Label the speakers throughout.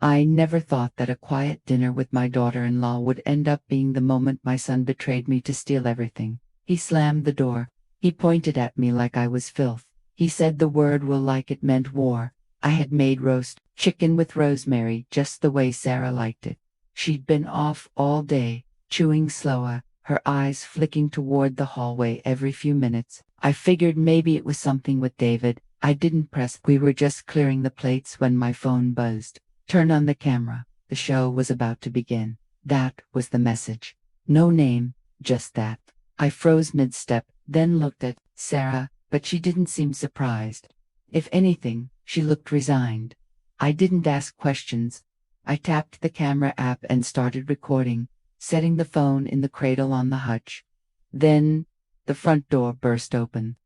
Speaker 1: I never thought that a quiet dinner with my daughter-in-law would end up being the moment my son betrayed me to steal everything. He slammed the door. He pointed at me like I was filth. He said the word will like it meant war. I had made roast chicken with rosemary just the way Sarah liked it. She'd been off all day, chewing slower, her eyes flicking toward the hallway every few minutes. I figured maybe it was something with David. I didn't press. We were just clearing the plates when my phone buzzed. Turn on the camera. The show was about to begin. That was the message. No name, just that. I froze mid-step, then looked at Sarah, but she didn't seem surprised. If anything, she looked resigned. I didn't ask questions. I tapped the camera app and started recording, setting the phone in the cradle on the hutch. Then, the front door burst open.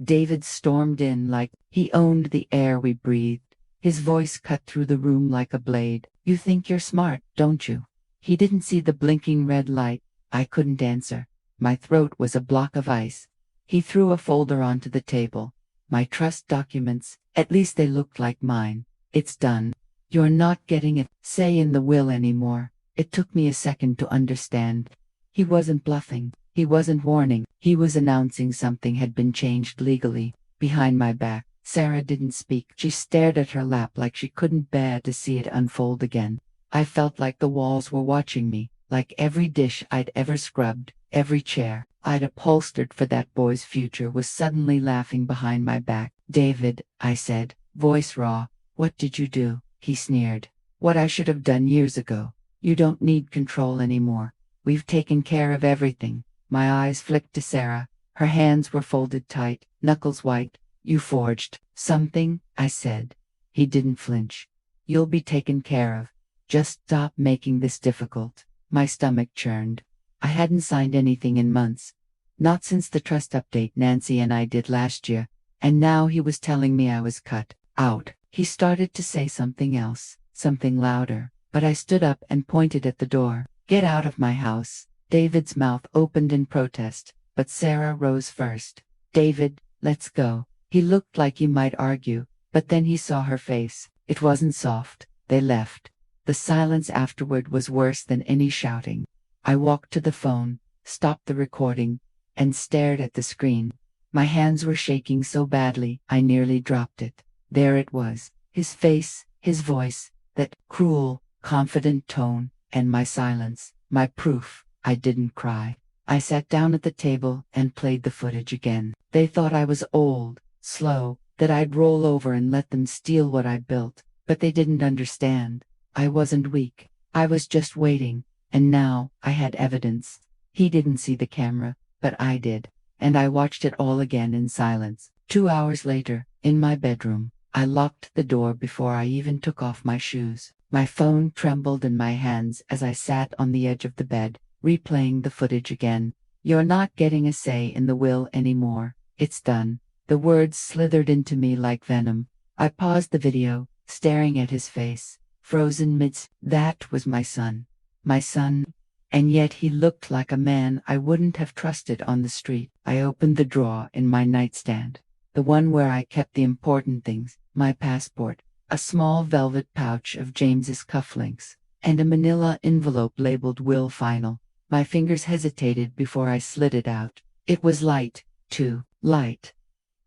Speaker 1: David stormed in like he owned the air we breathed. His voice cut through the room like a blade. You think you're smart, don't you? He didn't see the blinking red light. I couldn't answer. My throat was a block of ice. He threw a folder onto the table. My trust documents, at least they looked like mine. It's done. You're not getting it, say in the will anymore. It took me a second to understand. He wasn't bluffing. He wasn't warning. He was announcing something had been changed legally. Behind my back, Sarah didn't speak. She stared at her lap like she couldn't bear to see it unfold again. I felt like the walls were watching me, like every dish I'd ever scrubbed, every chair I'd upholstered for that boy's future was suddenly laughing behind my back. David, I said, voice raw. What did you do? He sneered. What I should have done years ago. You don't need control anymore. We've taken care of everything. My eyes flicked to Sarah. Her hands were folded tight, knuckles white. You forged something, I said. He didn't flinch. You'll be taken care of. Just stop making this difficult. My stomach churned. I hadn't signed anything in months. Not since the trust update Nancy and I did last year. And now he was telling me I was cut out. He started to say something else, something louder, but I stood up and pointed at the door. Get out of my house. David's mouth opened in protest, but Sarah rose first. David, let's go. He looked like he might argue, but then he saw her face. It wasn't soft. They left. The silence afterward was worse than any shouting. I walked to the phone, stopped the recording, and stared at the screen. My hands were shaking so badly, I nearly dropped it. There it was, his face, his voice, that cruel, confident tone, and my silence, my proof. I didn't cry. I sat down at the table and played the footage again. They thought I was old, slow, that I'd roll over and let them steal what I built, but they didn't understand. I wasn't weak. I was just waiting, and now I had evidence. He didn't see the camera, but I did, and I watched it all again in silence. 2 hours later, in my bedroom, I locked the door before I even took off my shoes. My phone trembled in my hands as I sat on the edge of the bed, replaying the footage again. You're not getting a say in the will anymore. It's done. The words slithered into me like venom. I paused the video, staring at his face, frozen midst. That was my son. My son. And yet he looked like a man I wouldn't have trusted on the street. I opened the drawer in my nightstand, the one where I kept the important things, my passport, a small velvet pouch of James's cufflinks, and a manila envelope labeled Will Final. My fingers hesitated before I slid it out. It was light, too light.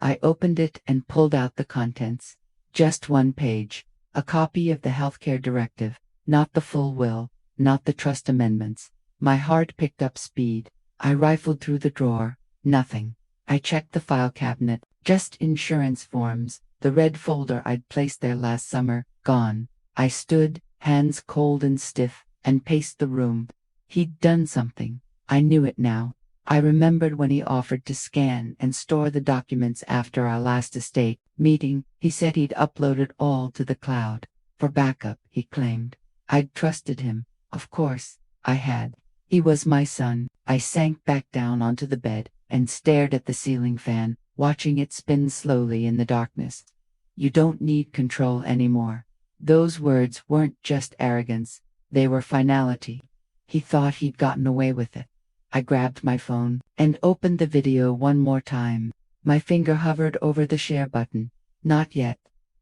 Speaker 1: I opened it and pulled out the contents. Just one page, a copy of the healthcare directive, not the full will, not the trust amendments. My heart picked up speed. I rifled through the drawer. Nothing. I checked the file cabinet. Just insurance forms, the red folder I'd placed there last summer, gone. I stood, hands cold and stiff, and paced the room. He'd done something. I knew it now. I remembered when he offered to scan and store the documents after our last estate meeting. He said he'd upload it all to the cloud. For backup, he claimed. I'd trusted him. Of course, I had. He was my son. I sank back down onto the bed and stared at the ceiling fan, watching it spin slowly in the darkness. You don't need control anymore. Those words weren't just arrogance. They were finality. He thought he'd gotten away with it. I grabbed my phone and opened the video one more time. My finger hovered over the share button. Not yet.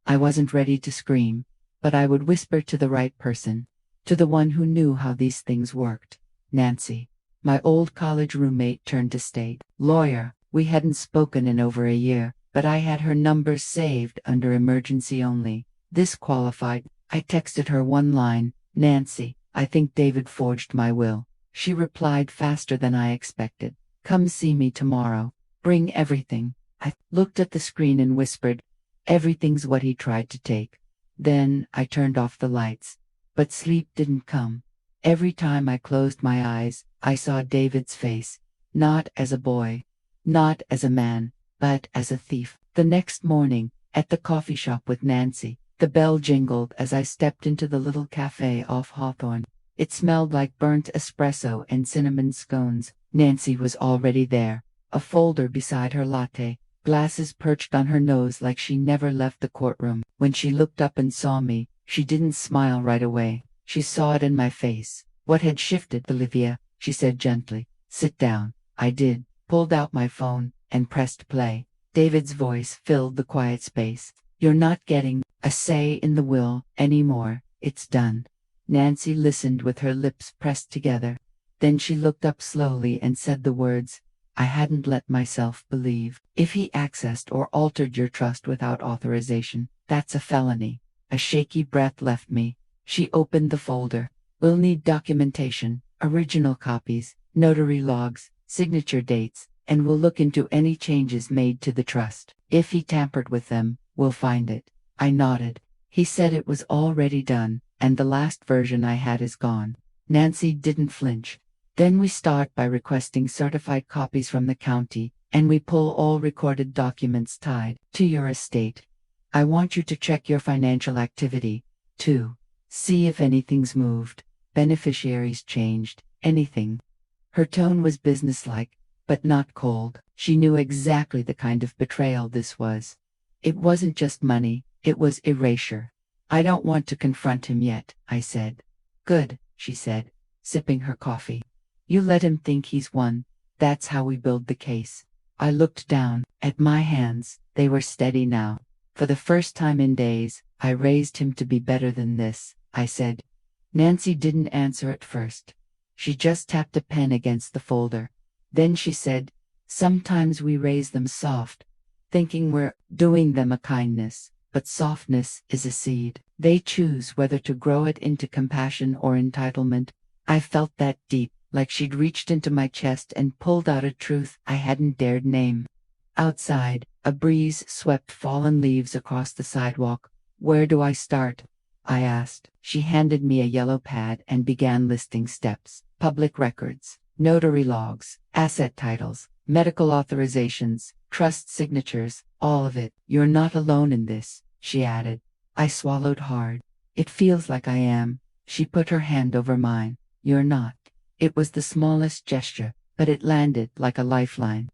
Speaker 1: I wasn't ready to scream, but I would whisper to the right person, to the one who knew how these things worked. Nancy, my old college roommate turned to state lawyer. We hadn't spoken in over a year, but I had her number saved under emergency only. This qualified. I texted her one line, Nancy, I think David forged my will. She replied faster than I expected. Come see me tomorrow. Bring everything. I looked at the screen and whispered, everything's what he tried to take. Then I turned off the lights. But sleep didn't come. Every time I closed my eyes, I saw David's face, not as a boy, not as a man, but as a thief. The next morning, at the coffee shop with Nancy, the bell jingled as I stepped into the little cafe off Hawthorne. It smelled like burnt espresso and cinnamon scones. Nancy was already there, a folder beside her latte, glasses perched on her nose like she never left the courtroom. When she looked up and saw me, she didn't smile right away. She saw it in my face. What had shifted? Olivia, she said gently. Sit down. I did, pulled out my phone, and pressed play. David's voice filled the quiet space. You're not getting a say in the will anymore. It's done. Nancy listened with her lips pressed together. Then she looked up slowly and said the words I hadn't let myself believe. If he accessed or altered your trust without authorization, that's a felony. A shaky breath left me. She opened the folder. We'll need documentation, original copies, notary logs, signature dates, and we'll look into any changes made to the trust. If he tampered with them, we'll find it. I nodded. He said it was already done, and the last version I had is gone. Nancy didn't flinch. Then we start by requesting certified copies from the county, and we pull all recorded documents tied to your estate. I want you to check your financial activity, too. See if anything's moved, beneficiaries changed, anything. Her tone was businesslike, but not cold. She knew exactly the kind of betrayal this was. It wasn't just money, it was erasure. I don't want to confront him yet, I said. Good, she said, sipping her coffee. You let him think he's won. That's how we build the case. I looked down at my hands. They were steady now. For the first time in days, I raised him to be better than this, I said. Nancy didn't answer at first. She just tapped a pen against the folder. Then she said, sometimes we raise them soft, thinking we're doing them a kindness, but softness is a seed. They choose whether to grow it into compassion or entitlement. I felt that deep, like she'd reached into my chest and pulled out a truth I hadn't dared name. Outside, a breeze swept fallen leaves across the sidewalk. Where do I start? I asked. She handed me a yellow pad and began listing steps. Public records, notary logs, asset titles, medical authorizations, trust signatures, all of it. You're not alone in this, she added. I swallowed hard. It feels like I am. She put her hand over mine. You're not. It was the smallest gesture, but it landed like a lifeline.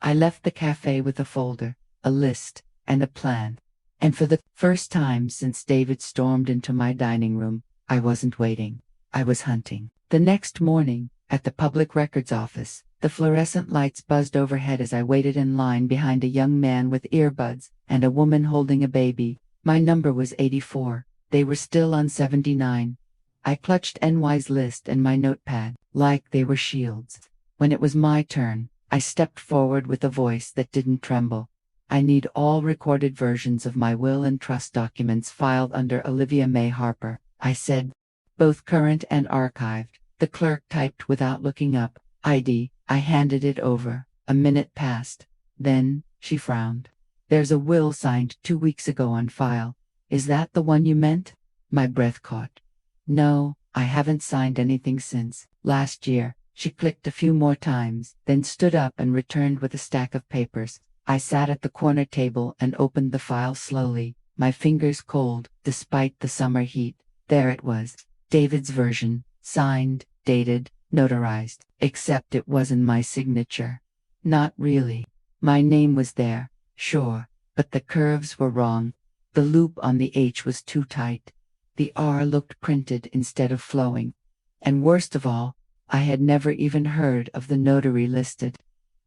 Speaker 1: I left the cafe with a folder, a list, and a plan. And for the first time since David stormed into my dining room, I wasn't waiting. I was hunting. The next morning, at the public records office, the fluorescent lights buzzed overhead as I waited in line behind a young man with earbuds and a woman holding a baby. My number was 84. They were still on 79. I clutched NY's list and my notepad, like they were shields. When it was my turn, I stepped forward with a voice that didn't tremble. I need all recorded versions of my will and trust documents filed under Olivia May Harper, I said. Both current and archived. The clerk typed without looking up. ID. I handed it over. A minute passed. Then, she frowned. There's a will signed 2 weeks ago on file. Is that the one you meant? My breath caught. No, I haven't signed anything since last year. She clicked a few more times, then stood up and returned with a stack of papers. I sat at the corner table and opened the file slowly, my fingers cold, despite the summer heat. There it was. David's version, signed, dated, notarized, except it wasn't my signature. Not really. My name was there, sure, but the curves were wrong. The loop on the H was too tight. The R looked printed instead of flowing. And worst of all, I had never even heard of the notary listed.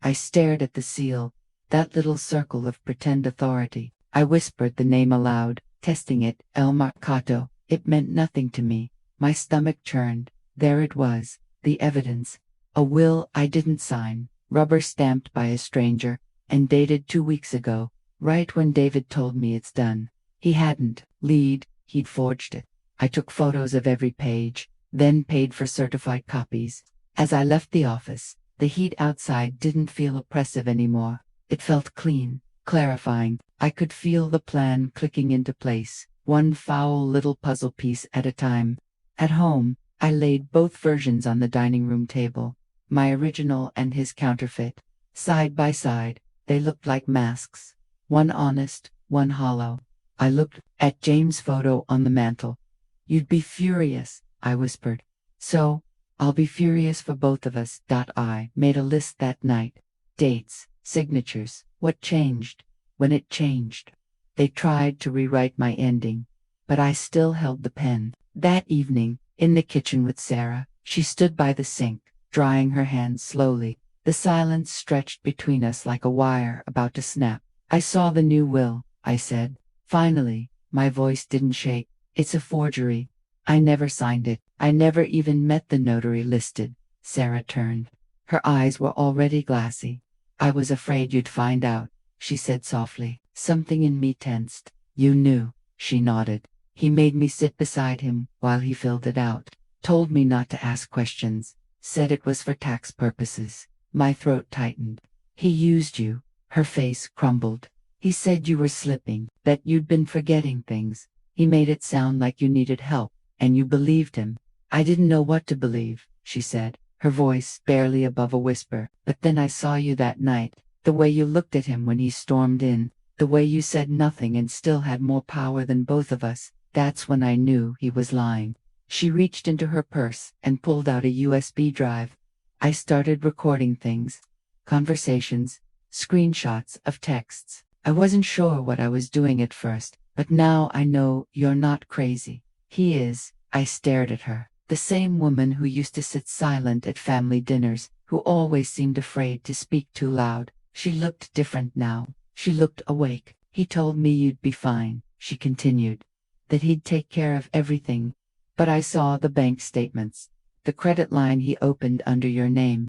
Speaker 1: I stared at the seal, that little circle of pretend authority. I whispered the name aloud, testing it, El Marcato. It meant nothing to me. My stomach churned. There it was, the evidence. A will I didn't sign, rubber stamped by a stranger, and dated 2 weeks ago, right when David told me it's done. He hadn't he'd forged it. I took photos of every page, then paid for certified copies. As I left the office, the heat outside didn't feel oppressive anymore. It felt clean, clarifying. I could feel the plan clicking into place, one foul little puzzle piece at a time. At home, I laid both versions on the dining room table, my original and his counterfeit. Side by side, they looked like masks, one honest, one hollow. I looked at James' photo on the mantel. "You'd be furious," I whispered. "So, I'll be furious for both of us." I made a list that night. Dates, signatures, what changed, when it changed. They tried to rewrite my ending, but I still held the pen. That evening, in the kitchen with Sarah, she stood by the sink, drying her hands slowly. The silence stretched between us like a wire about to snap. "I saw the new will," I said. Finally, my voice didn't shake. "It's a forgery. I never signed it. I never even met the notary listed." Sarah turned. Her eyes were already glassy. "I was afraid you'd find out," she said softly. Something in me tensed. "You knew," she nodded. "He made me sit beside him while he filled it out. Told me not to ask questions. Said it was for tax purposes." My throat tightened. "He used you." Her face crumbled. "He said you were slipping, that you'd been forgetting things. He made it sound like you needed help, and you believed him." "I didn't know what to believe," she said, her voice barely above a whisper. "But then I saw you that night, the way you looked at him when he stormed in, the way you said nothing and still had more power than both of us. That's when I knew he was lying." She reached into her purse and pulled out a USB drive. I started recording things. Conversations, screenshots of texts. I wasn't sure what I was doing at first, but now I know you're not crazy. He is. I stared at her. The same woman who used to sit silent at family dinners, who always seemed afraid to speak too loud. She looked different now. She looked awake. "He told me you'd be fine," she continued. "That he'd take care of everything. But I saw the bank statements. The credit line he opened under your name."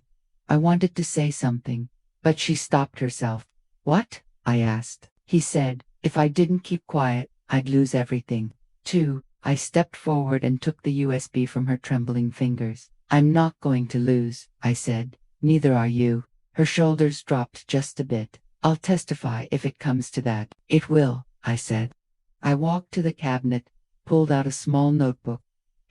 Speaker 1: I wanted to say something, but she stopped herself. "What?" I asked. "He said, if I didn't keep quiet, I'd lose everything, too." I stepped forward and took the USB from her trembling fingers. "I'm not going to lose," I said. "Neither are you." Her shoulders dropped just a bit. "I'll testify if it comes to that." "It will," I said. I walked to the cabinet, pulled out a small notebook,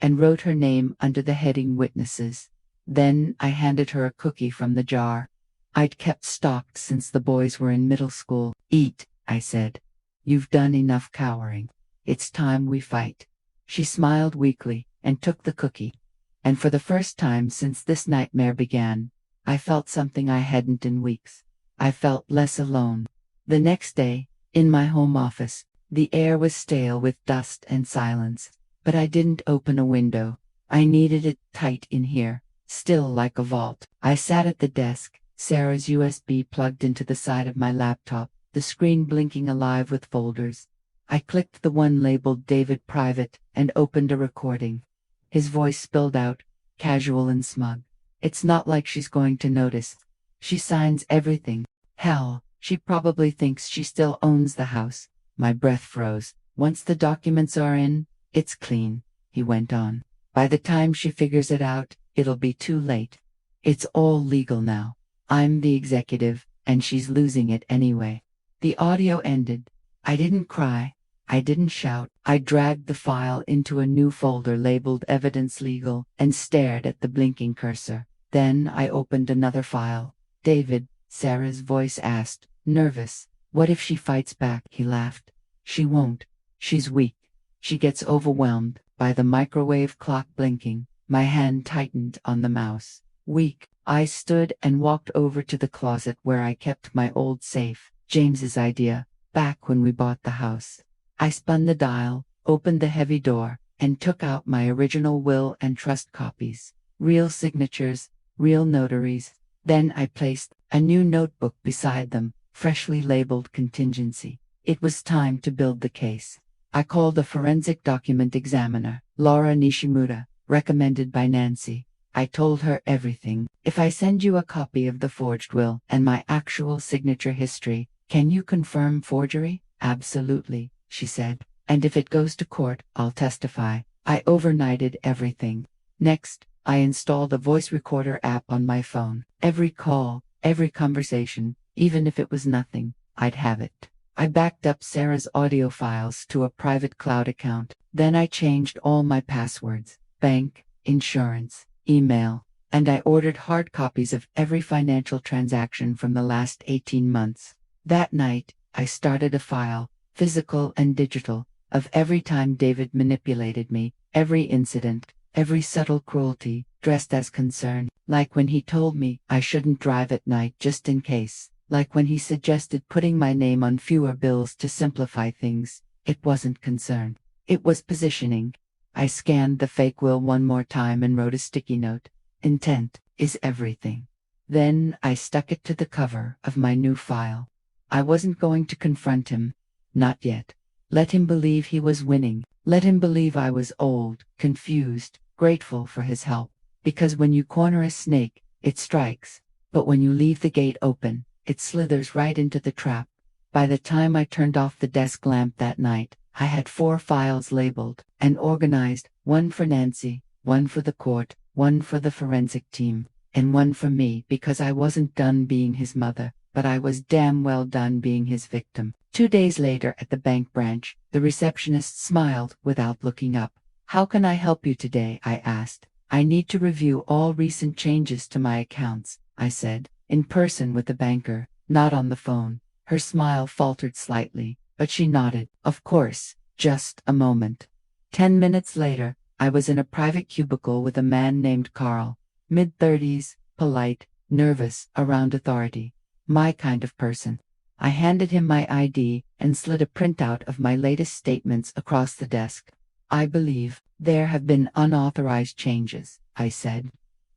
Speaker 1: and wrote her name under the heading Witnesses. Then I handed her a cookie from the jar. I'd kept stocked since the boys were in middle school. "Eat," I said. "You've done enough cowering. It's time we fight." She smiled weakly and took the cookie. And for the first time since this nightmare began, I felt something I hadn't in weeks. I felt less alone. The next day, in my home office, the air was stale with dust and silence. But I didn't open a window. I needed it tight in here, still like a vault. I sat at the desk, Sarah's USB plugged into the side of my laptop, the screen blinking alive with folders. I clicked the one labeled David Private and opened a recording. His voice spilled out, casual and smug. "It's not like she's going to notice. She signs everything. Hell, she probably thinks she still owns the house." My breath froze. "Once the documents are in, it's clean," he went on. "By the time she figures it out, it'll be too late. It's all legal now. I'm the executive, and she's losing it anyway." The audio ended. I didn't cry. I didn't shout. I dragged the file into a new folder labeled Evidence Legal and stared at the blinking cursor. Then I opened another file. "David," Sarah's voice asked, nervous. "What if she fights back?" He laughed. "She won't. She's weak. She gets overwhelmed by the microwave clock blinking." My hand tightened on the mouse. "Weak." I stood and walked over to the closet where I kept my old safe, James's idea, back when we bought the house. I spun the dial, opened the heavy door, and took out my original will and trust copies. Real signatures, real notaries. Then I placed a new notebook beside them, freshly labeled Contingency. It was time to build the case. I called a forensic document examiner, Laura Nishimura, recommended by Nancy. I told her everything. If I send you a copy of the forged will and my actual signature history, can you confirm forgery? Absolutely, she said. And if it goes to court, I'll testify. I overnighted everything. Next, I installed a voice recorder app on my phone. Every call, every conversation, even if it was nothing, I'd have it. I backed up Sarah's audio files to a private cloud account. Then I changed all my passwords, bank, insurance, email, and I ordered hard copies of every financial transaction from the last 18 months. That night, I started a file, physical and digital, of every time David manipulated me, every incident, every subtle cruelty, dressed as concern, like when he told me I shouldn't drive at night just in case, like when he suggested putting my name on fewer bills to simplify things. It wasn't concern. It was positioning. I scanned the fake will one more time and wrote a sticky note. Intent is everything. Then I stuck it to the cover of my new file. I wasn't going to confront him. Not yet. Let him believe he was winning. Let him believe I was old, confused, grateful for his help. Because when you corner a snake, it strikes. But when you leave the gate open, it slithers right into the trap. By the time I turned off the desk lamp that night, I had 4 files labeled and organized, one for Nancy, one for the court, one for the forensic team, and one for me because I wasn't done being his mother, but I was damn well done being his victim. 2 days later at the bank branch, the receptionist smiled without looking up. How can I help you today? I asked. I need to review all recent changes to my accounts, I said, in person with the banker, not on the phone. Her smile faltered slightly, but she nodded. Of course, just a moment. 10 minutes later, I was in a private cubicle with a man named Carl, mid-30s, polite, nervous, around authority. My kind of person. I handed him my ID and slid a printout of my latest statements across the desk. I believe there have been unauthorized changes, I said.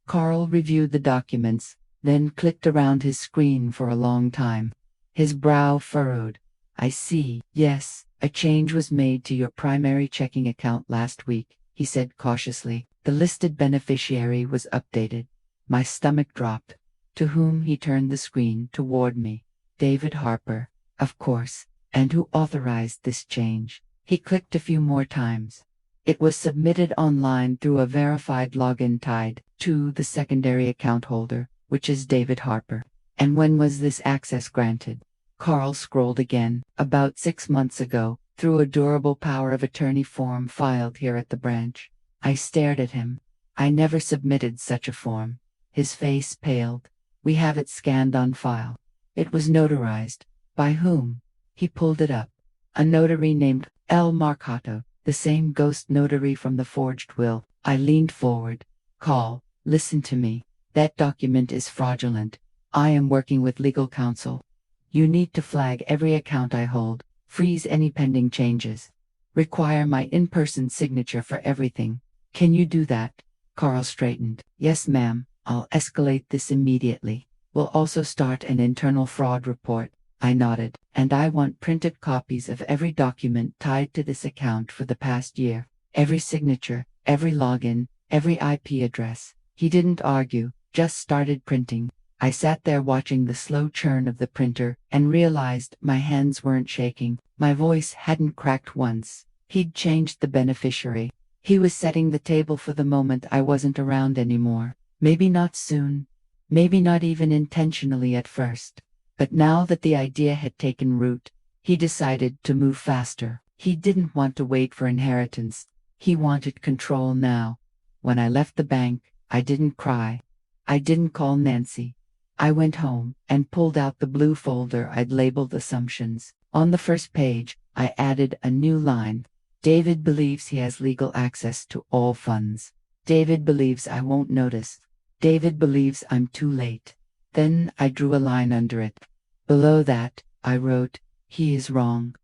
Speaker 1: Carl reviewed the documents, then clicked around his screen for a long time. His brow furrowed. I see. Yes, a change was made to your primary checking account last week, he said cautiously. The listed beneficiary was updated. My stomach dropped. To whom? He turned the screen toward me. David Harper, of course. And who authorized this change? He clicked a few more times. It was submitted online through a verified login tied to the secondary account holder, which is David Harper. And when was this access granted? Carl scrolled again. About 6 months ago, through a durable power of attorney form filed here at the branch. I stared at him. I never submitted such a form. His face paled. We have it scanned on file. It was notarized. By whom? He pulled it up. A notary named L. Marcato, the same ghost notary from the forged will. I leaned forward. Carl, listen to me. That document is fraudulent. I am working with legal counsel. You need to flag every account I hold, freeze any pending changes. Require my in-person signature for everything. Can you do that? Carl straightened. Yes, ma'am. I'll escalate this immediately. We'll also start an internal fraud report. I nodded. And I want printed copies of every document tied to this account for the past year. Every signature, every login, every IP address. He didn't argue, just started printing. I sat there watching the slow churn of the printer and realized my hands weren't shaking. My voice hadn't cracked once. He'd changed the beneficiary. He was setting the table for the moment I wasn't around anymore. Maybe not soon. Maybe not even intentionally at first. But now that the idea had taken root, he decided to move faster. He didn't want to wait for inheritance. He wanted control now. When I left the bank, I didn't cry. I didn't call Nancy. I went home and pulled out the blue folder I'd labeled assumptions. On the first page, I added a new line. David believes he has legal access to all funds. David believes I won't notice. David believes I'm too late. Then I drew a line under it. Below that, I wrote, he is wrong.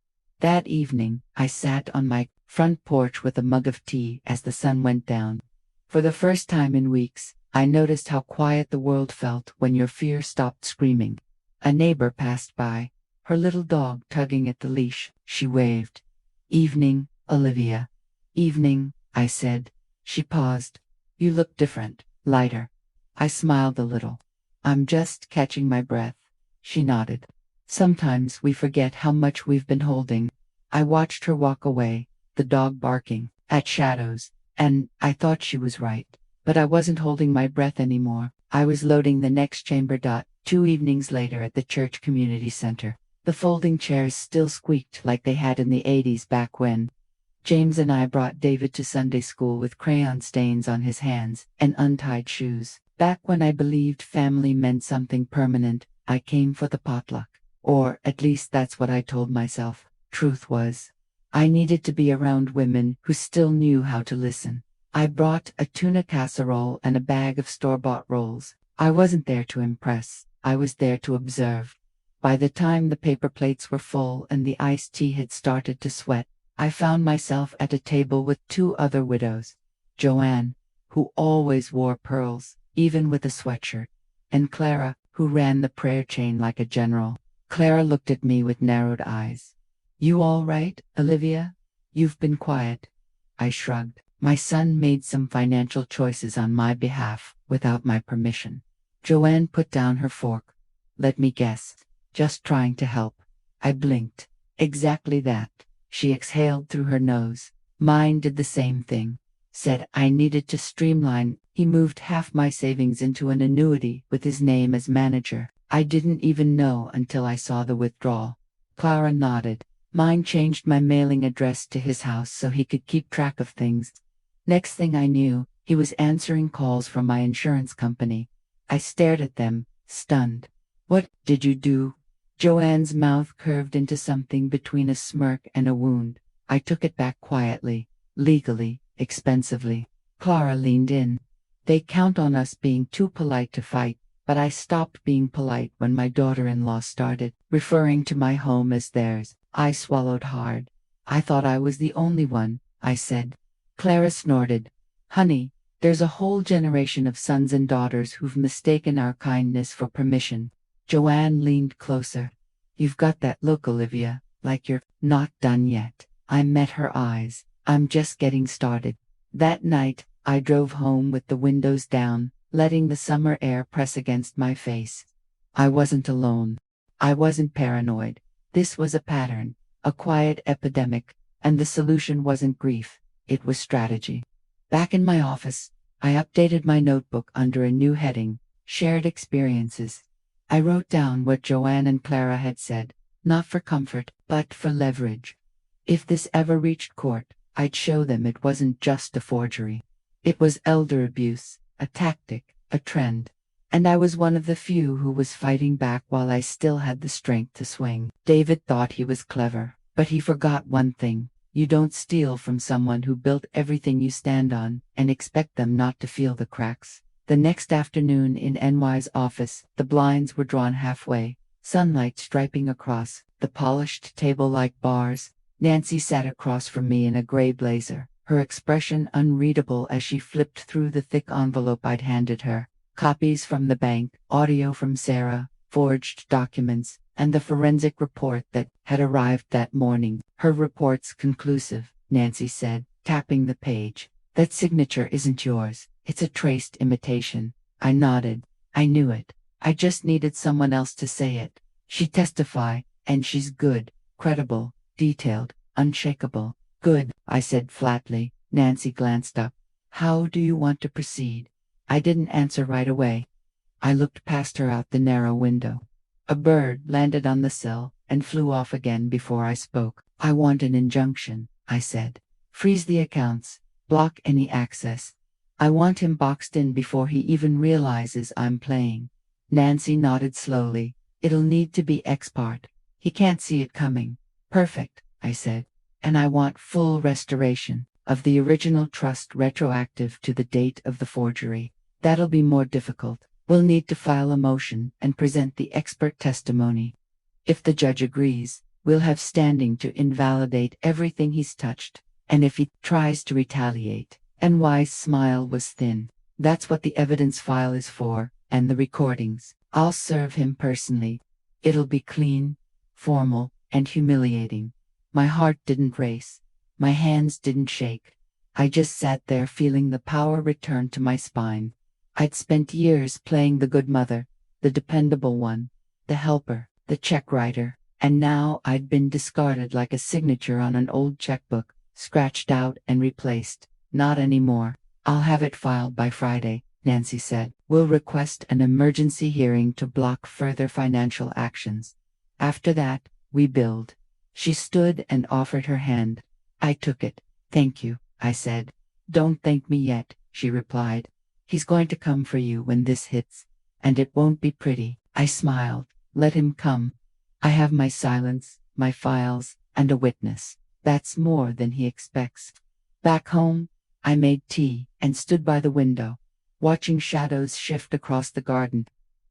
Speaker 1: That evening, I sat on my front porch with a mug of tea as the sun went down. For the first time in weeks, I noticed how quiet the world felt when your fear stopped screaming. A neighbor passed by, her little dog tugging at the leash. She waved. Evening, Olivia. Evening, I said. She paused. You look different, lighter. I smiled a little. I'm just catching my breath. She nodded. Sometimes we forget how much we've been holding. I watched her walk away, the dog barking at shadows, and I thought she was right. But I wasn't holding my breath anymore. I was loading the next chamber. 2 evenings later at the church community center. The folding chairs still squeaked like they had in the 80s back when James and I brought David to Sunday school with crayon stains on his hands and untied shoes. Back when I believed family meant something permanent, I came for the potluck. Or at least that's what I told myself. Truth was, I needed to be around women who still knew how to listen. I brought a tuna casserole and a bag of store-bought rolls. I wasn't there to impress. I was there to observe. By the time the paper plates were full and the iced tea had started to sweat, I found myself at a table with 2 other widows. Joanne, who always wore pearls, even with a sweatshirt, and Clara, who ran the prayer chain like a general. Clara looked at me with narrowed eyes. You all right, Olivia? You've been quiet. I shrugged. My son made some financial choices on my behalf, without my permission. Joanne put down her fork. Let me guess. Just trying to help. I blinked. Exactly that. She exhaled through her nose. Mine did the same thing. Said I needed to streamline. He moved half my savings into an annuity with his name as manager. I didn't even know until I saw the withdrawal. Clara nodded. Mine changed my mailing address to his house so he could keep track of things. Next thing I knew, he was answering calls from my insurance company. I stared at them, stunned. What did you do? Joanne's mouth curved into something between a smirk and a wound. I took it back quietly, legally, expensively. Clara leaned in. They count on us being too polite to fight, but I stopped being polite when my daughter-in-law started referring to my home as theirs. I swallowed hard. I thought I was the only one, I said. Clara snorted. Honey, there's a whole generation of sons and daughters who've mistaken our kindness for permission. Joanne leaned closer. You've got that look, Olivia, like you're not done yet. I met her eyes. I'm just getting started. That night, I drove home with the windows down, letting the summer air press against my face. I wasn't alone. I wasn't paranoid. This was a pattern, a quiet epidemic, and the solution wasn't grief, it was strategy. Back in my office, I updated my notebook under a new heading, Shared Experiences. I wrote down what Joanne and Clara had said, not for comfort, but for leverage. If this ever reached court, I'd show them it wasn't just a forgery. It was elder abuse, a tactic, a trend. And I was one of the few who was fighting back while I still had the strength to swing. David thought he was clever, but he forgot one thing. You don't steal from someone who built everything you stand on and expect them not to feel the cracks. The next afternoon in NY's office, the blinds were drawn halfway, sunlight striping across the polished table like bars. Nancy sat across from me in a gray blazer, her expression unreadable as she flipped through the thick envelope I'd handed her. Copies from the bank, audio from Sarah, forged documents, and the forensic report that had arrived that morning. Her report's conclusive, Nancy said, tapping the page. That signature isn't yours. It's a traced imitation. I nodded. I knew it. I just needed someone else to say it. She testified, and she's good, credible, detailed, unshakable. Good, I said flatly. Nancy glanced up. How do you want to proceed? I didn't answer right away. I looked past her out the narrow window. A bird landed on the sill and flew off again before I spoke. I want an injunction, I said. Freeze the accounts. Block any access. I want him boxed in before he even realizes I'm playing. Nancy nodded slowly. It'll need to be ex parte. He can't see it coming. Perfect, I said. And I want full restoration of the original trust retroactive to the date of the forgery. That'll be more difficult. We'll need to file a motion and present the expert testimony. If the judge agrees, we'll have standing to invalidate everything he's touched. And if he tries to retaliate, NY's smile was thin. That's what the evidence file is for, and the recordings. I'll serve him personally. It'll be clean, formal, and humiliating. My heart didn't race. My hands didn't shake. I just sat there feeling the power return to my spine. I'd spent years playing the good mother, the dependable one, the helper, the check writer, and now I'd been discarded like a signature on an old checkbook, scratched out and replaced. Not anymore. I'll have it filed by Friday, Nancy said. We'll request an emergency hearing to block further financial actions. After that, we build. She stood and offered her hand. I took it. Thank you, I said. Don't thank me yet, she replied. He's going to come for you when this hits. And it won't be pretty. I smiled. Let him come. I have my silence, my files, and a witness. That's more than he expects. Back home, I made tea and stood by the window, watching shadows shift across the garden.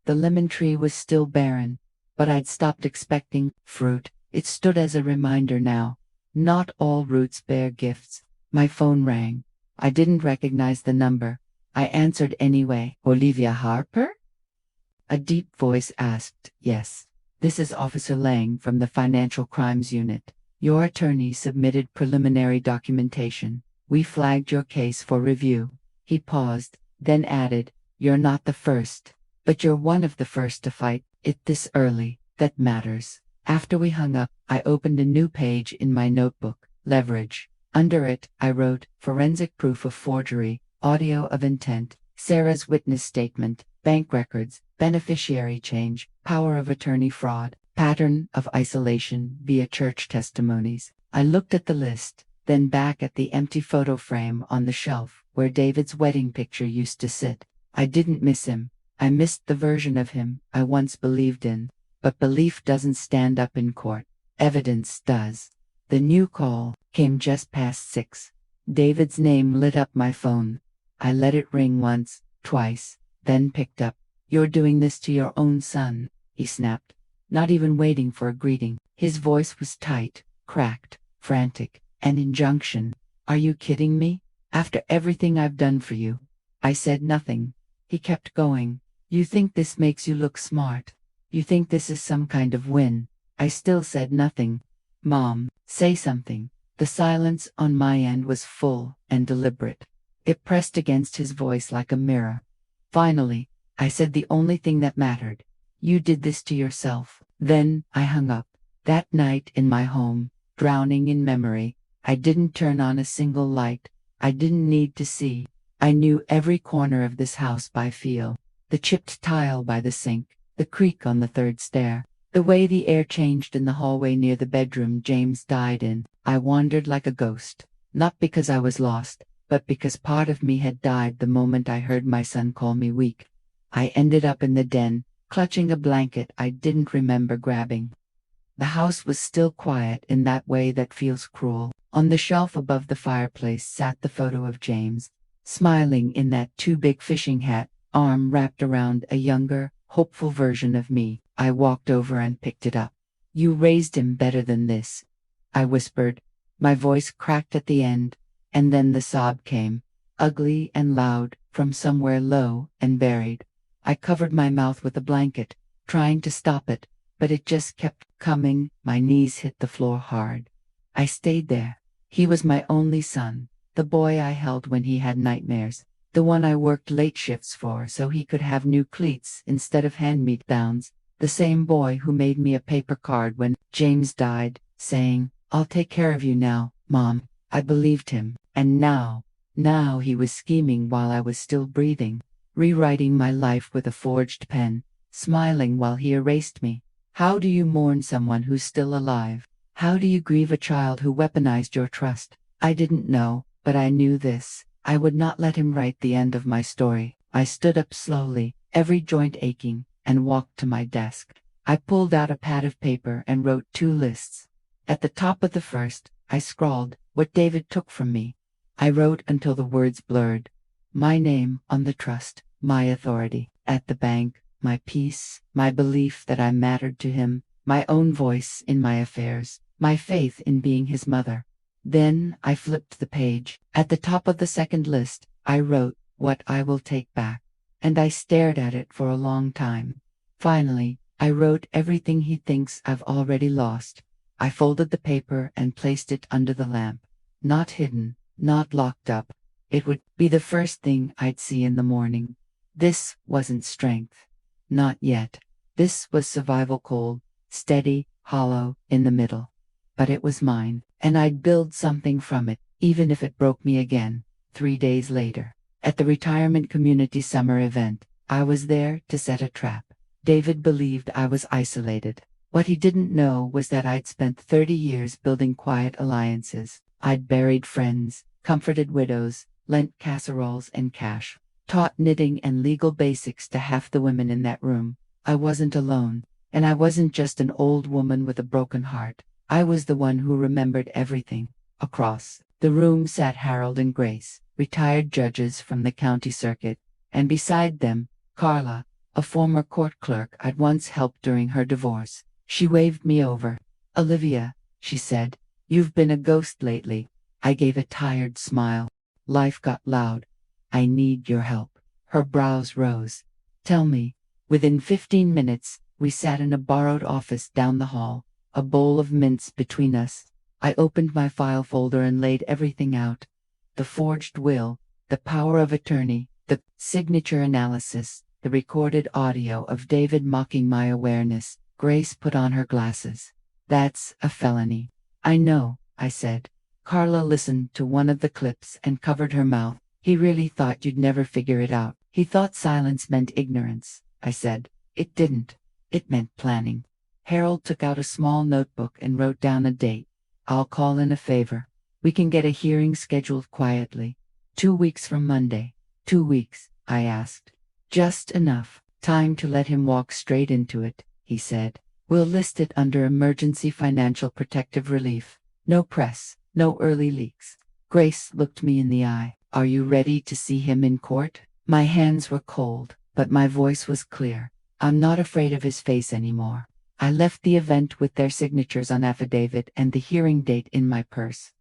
Speaker 1: The lemon tree was still barren, but I'd stopped expecting fruit. It stood as a reminder now. Not all roots bear gifts. My phone rang. I didn't recognize the number. I answered anyway. Olivia Harper? A deep voice asked. Yes. This is Officer Lang from the Financial Crimes Unit. Your attorney submitted preliminary documentation. We flagged your case for review. He paused, then added, You're not the first, but you're one of the first to fight it this early. That matters. After we hung up, I opened a new page in my notebook, Leverage. Under it, I wrote, Forensic proof of forgery, audio of intent, Sarah's witness statement, bank records, beneficiary change, power of attorney fraud, pattern of isolation via church testimonies. I looked at the list, then back at the empty photo frame on the shelf where David's wedding picture used to sit. I didn't miss him. I missed the version of him I once believed in. But belief doesn't stand up in court. Evidence does. The new call came just past 6. David's name lit up my phone. I let it ring once, twice, then picked up. You're doing this to your own son, he snapped, not even waiting for a greeting. His voice was tight, cracked, frantic. An injunction. Are you kidding me? After everything I've done for you. I said nothing. He kept going. You think this makes you look smart? You think this is some kind of win? I still said nothing. Mom, say something. The silence on my end was full and deliberate. It pressed against his voice like a mirror. Finally, I said the only thing that mattered. You did this to yourself. Then I hung up. That night in my home, drowning in memory, I didn't turn on a single light. I didn't need to see. I knew every corner of this house by feel. The chipped tile by the sink, the creak on the third stair, the way the air changed in the hallway near the bedroom James died in. I wandered like a ghost, not because I was lost, but because part of me had died the moment I heard my son call me weak. I ended up in the den, clutching a blanket I didn't remember grabbing. The house was still quiet in that way that feels cruel. On the shelf above the fireplace sat the photo of James, smiling in that too big fishing hat, arm wrapped around a younger, hopeful version of me. I walked over and picked it up. You raised him better than this, I whispered. My voice cracked at the end, and then the sob came, ugly and loud, from somewhere low and buried. I covered my mouth with a blanket, trying to stop it, but it just kept coming. My knees hit the floor hard. I stayed there. He was my only son, the boy I held when he had nightmares, the one I worked late shifts for so he could have new cleats instead of hand-me-downs, the same boy who made me a paper card when James died, saying, I'll take care of you now, Mom. I believed him, and now he was scheming while I was still breathing, rewriting my life with a forged pen, smiling while he erased me. How do you mourn someone who's still alive? How do you grieve a child who weaponized your trust? I didn't know, but I knew this. I would not let him write the end of my story. I stood up slowly, every joint aching, and walked to my desk. I pulled out a pad of paper and wrote 2 lists. At the top of the first, I scrawled what David took from me. I wrote until the words blurred. My name on the trust, my authority at the bank, my peace, my belief that I mattered to him, my own voice in my affairs, my faith in being his mother. Then I flipped the page. At the top of the second list, I wrote what I will take back, and I stared at it for a long time. Finally, I wrote everything he thinks I've already lost. I folded the paper and placed it under the lamp. Not hidden, not locked up. It would be the first thing I'd see in the morning. This wasn't strength. Not yet. This was survival cold, steady, hollow, in the middle. But it was mine, and I'd build something from it, even if it broke me again. 3 days later, at the retirement community summer event, I was there to set a trap. David believed I was isolated. What he didn't know was that I'd spent 30 years building quiet alliances. I'd buried friends, comforted widows, lent casseroles and cash, taught knitting and legal basics to half the women in that room. I wasn't alone, and I wasn't just an old woman with a broken heart. I was the one who remembered everything. Across the room sat Harold and Grace, retired judges from the county circuit, and beside them, Carla, a former court clerk I'd once helped during her divorce. She waved me over. "Olivia," she said, "you've been a ghost lately." I gave a tired smile. Life got loud. "I need your help." Her brows rose. "Tell me." Within 15 minutes, we sat in a borrowed office down the hall, a bowl of mints between us. I opened my file folder and laid everything out. The forged will, the power of attorney, the signature analysis, the recorded audio of David mocking my awareness. Grace put on her glasses. "That's a felony." "I know," I said. Carla listened to one of the clips and covered her mouth. "He really thought you'd never figure it out. He thought silence meant ignorance," I said. "It didn't. It meant planning." Harold took out a small notebook and wrote down a date. "I'll call in a favor. We can get a hearing scheduled quietly. 2 weeks from Monday." 2 weeks, I asked. "Just enough time to let him walk straight into it," he said. "We'll list it under emergency financial protective relief. No press, no early leaks." Grace looked me in the eye. "Are you ready to see him in court?" My hands were cold, but my voice was clear. "I'm not afraid of his face anymore." I left the event with their signatures on affidavit and the hearing date in my purse.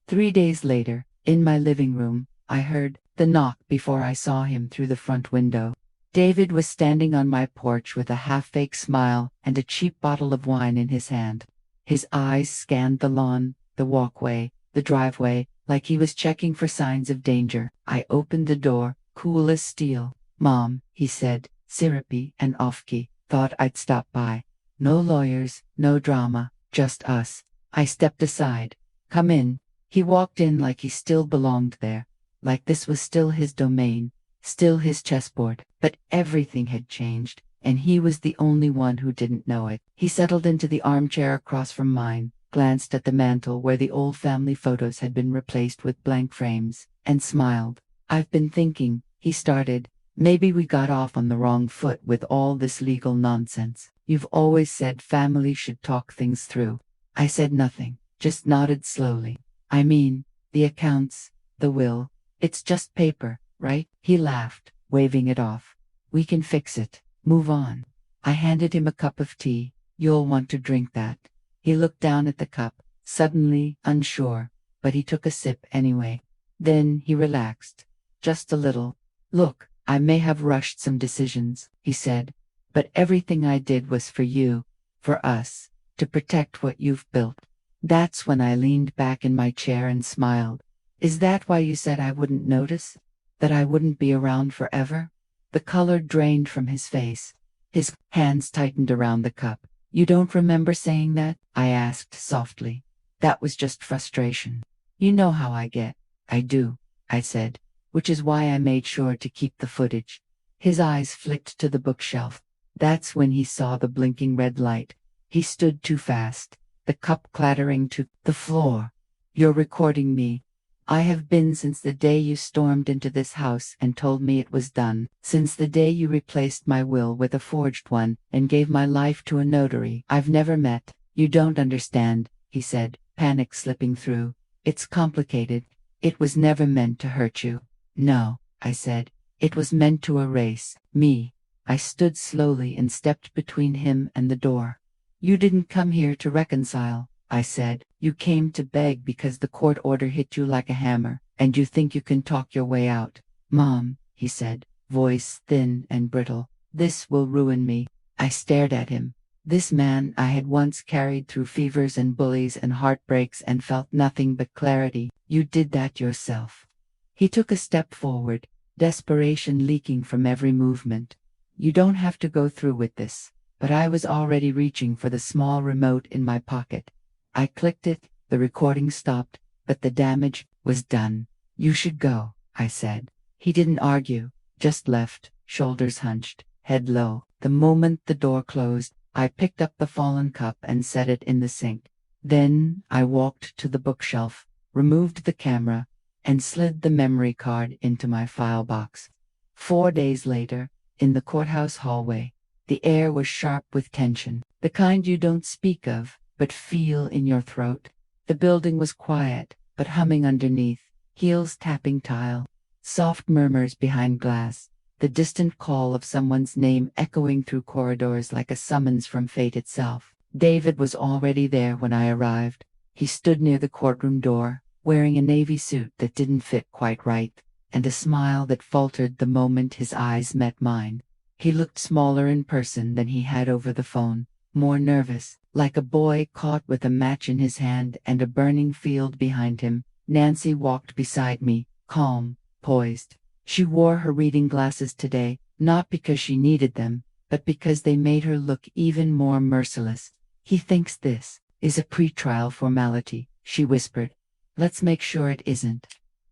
Speaker 1: 3 days later, in my living room, I heard the knock before I saw him through the front window. David was standing on my porch with a half-fake smile and a cheap bottle of wine in his hand. His eyes scanned the lawn, the walkway, the driveway, like he was checking for signs of danger. I opened the door, cool as steel. "Mom," he said, syrupy and off-key, "thought I'd stop by. No lawyers, no drama, just us." I stepped aside. "Come in." He walked in like he still belonged there, like this was still his domain, still his chessboard. But everything had changed, and he was the only one who didn't know it. He settled into the armchair across from mine, glanced at the mantel where the old family photos had been replaced with blank frames, and smiled. "I've been thinking," he started. "Maybe we got off on the wrong foot with all this legal nonsense. You've always said family should talk things through." I said nothing, just nodded slowly. "I mean, the accounts, the will, it's just paper, right?" He laughed, waving it off. "We can fix it. Move on." I handed him a cup of tea. "You'll want to drink that." He looked down at the cup, suddenly unsure, but he took a sip anyway. Then he relaxed. Just a little. "Look, I may have rushed some decisions," he said, "but everything I did was for you, for us, to protect what you've built." That's when I leaned back in my chair and smiled. "Is that why you said I wouldn't notice? That I wouldn't be around forever?" The color drained from his face. His hands tightened around the cup. "You don't remember saying that?" I asked softly. "That was just frustration. You know how I get." "I do," I said, "which is why I made sure to keep the footage." His eyes flicked to the bookshelf. That's when he saw the blinking red light. He stood too fast, the cup clattering to the floor. "You're recording me. I have been since the day you stormed into this house and told me it was done, since the day you replaced my will with a forged one and gave my life to a notary I've never met." "You don't understand," he said, panic slipping through. "It's complicated. It was never meant to hurt you." "No," I said. "It was meant to erase me." I stood slowly and stepped between him and the door. "You didn't come here to reconcile," I said. "You came to beg because the court order hit you like a hammer, and you think you can talk your way out." "Mom," he said, voice thin and brittle, "this will ruin me." I stared at him. This man I had once carried through fevers and bullies and heartbreaks and felt nothing but clarity. You did that yourself. He took a step forward, desperation leaking from every movement. You don't have to go through with this. But I was already reaching for the small remote in my pocket. I clicked it, the recording stopped, but the damage was done. You should go, I said. He didn't argue, just left, shoulders hunched, head low. The moment the door closed, I picked up the fallen cup and set it in the sink. Then I walked to the bookshelf, removed the camera, and slid the memory card into my file box. 4 days later, in the courthouse hallway, the air was sharp with tension, the kind you don't speak of, but feel in your throat. The building was quiet, but humming underneath, heels tapping tile, soft murmurs behind glass, the distant call of someone's name echoing through corridors like a summons from fate itself. David was already there when I arrived. He stood near the courtroom door, wearing a navy suit that didn't fit quite right, and a smile that faltered the moment his eyes met mine. He looked smaller in person than he had over the phone, more nervous, like a boy caught with a match in his hand and a burning field behind him. Nancy walked beside me, calm, poised. She wore her reading glasses today, not because she needed them, but because they made her look even more merciless. He thinks this is a pretrial formality, she whispered. Let's make sure it isn't.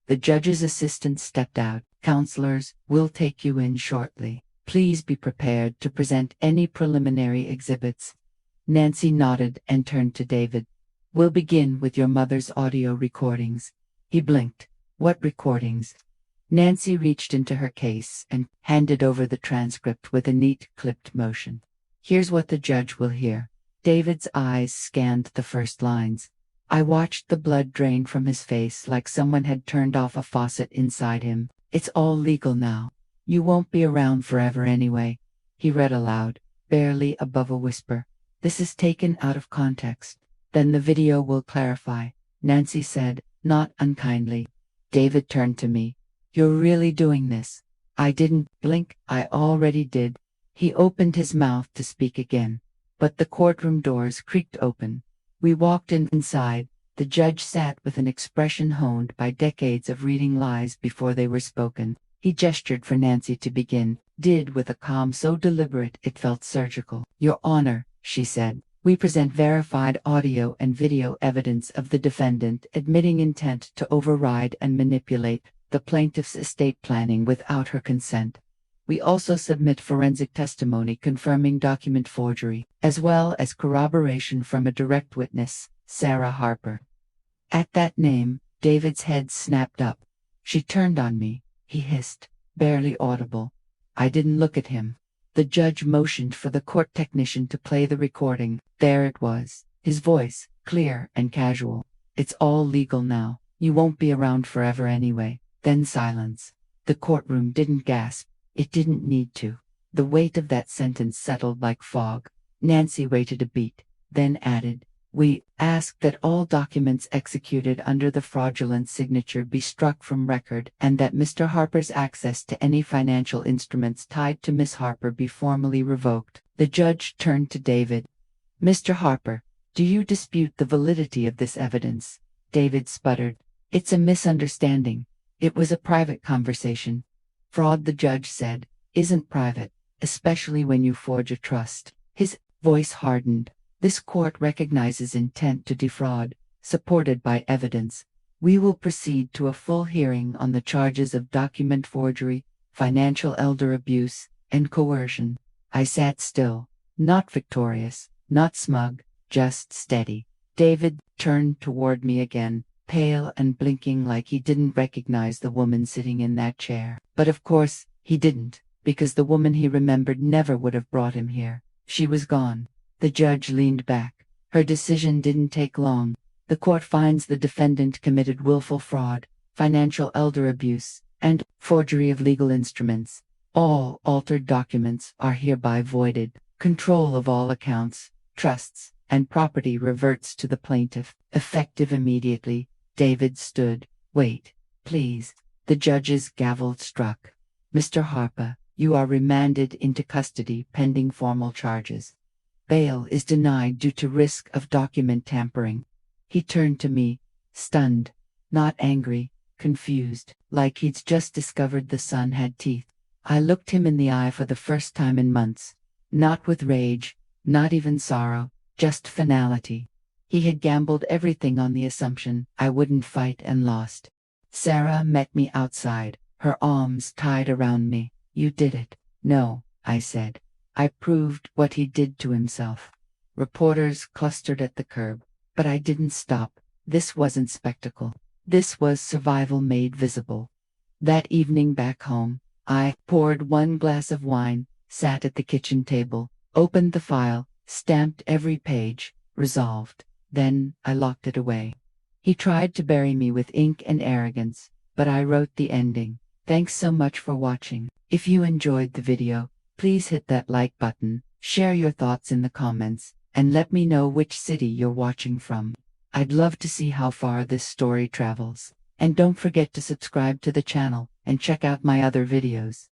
Speaker 1: The judge's assistant stepped out. Counselors, we'll take you in shortly. Please be prepared to present any preliminary exhibits. Nancy nodded and turned to David. We'll begin with your mother's audio recordings. He blinked. What recordings? Nancy reached into her case and handed over the transcript with a neat, clipped motion. Here's what the judge will hear. David's eyes scanned the first lines. I watched the blood drain from his face like someone had turned off a faucet inside him. It's all legal now. You won't be around forever anyway. He read aloud, barely above a whisper. This is taken out of context. Then the video will clarify, Nancy said, not unkindly. David turned to me. You're really doing this? I didn't blink. I already did. He opened his mouth to speak again, but the courtroom doors creaked open. We walked inside. The judge sat with an expression honed by decades of reading lies before they were spoken. He gestured for Nancy to begin, did with a calm so deliberate it felt surgical. Your Honor, she said, we present verified audio and video evidence of the defendant admitting intent to override and manipulate the plaintiff's estate planning without her consent. We also submit forensic testimony confirming document forgery, as well as corroboration from a direct witness, Sarah Harper. At that name, David's head snapped up. She turned on me, he hissed, barely audible. I didn't look at him. The judge motioned for the court technician to play the recording. There it was, his voice, clear and casual. It's all legal now. You won't be around forever anyway. Then silence. The courtroom didn't gasp. It didn't need to. The weight of that sentence settled like fog. Nancy waited a beat, then added, we ask that all documents executed under the fraudulent signature be struck from record and that Mr. Harper's access to any financial instruments tied to Miss Harper be formally revoked. The judge turned to David. Mr. Harper, do you dispute the validity of this evidence? David sputtered. It's a misunderstanding. It was a private conversation. Fraud, the judge said, isn't private, especially when you forge a trust. His voice hardened. This court recognizes intent to defraud, supported by evidence. We will proceed to a full hearing on the charges of document forgery, financial elder abuse, and coercion. I sat still, not victorious, not smug, just steady. David turned toward me again, pale and blinking like he didn't recognize the woman sitting in that chair. But of course, he didn't, because the woman he remembered never would have brought him here. She was gone. The judge leaned back. Her decision didn't take long. The court finds the defendant committed willful fraud, financial elder abuse, and forgery of legal instruments. All altered documents are hereby voided. Control of all accounts, trusts, and property reverts to the plaintiff, effective immediately. David stood. Wait, please. The judge's gavel struck. Mr. Harper, you are remanded into custody pending formal charges. Bail is denied due to risk of document tampering. He turned to me, stunned, not angry, confused, like he'd just discovered the sun had teeth. I looked him in the eye for the first time in months, not with rage, not even sorrow, just finality. He had gambled everything on the assumption I wouldn't fight and lost. Sarah met me outside, her arms tied around me. "You did it." "No," I said. "I proved what he did to himself." Reporters clustered at the curb, but I didn't stop. This wasn't spectacle. This was survival made visible. That evening back home, I poured one glass of wine, sat at the kitchen table, opened the file, stamped every page, resolved. Then I locked it away. He tried to bury me with ink and arrogance, but I wrote the ending. Thanks so much for watching. If you enjoyed the video, please hit that like button, share your thoughts in the comments, and let me know which city you're watching from. I'd love to see how far this story travels. And don't forget to subscribe to the channel and check out my other videos.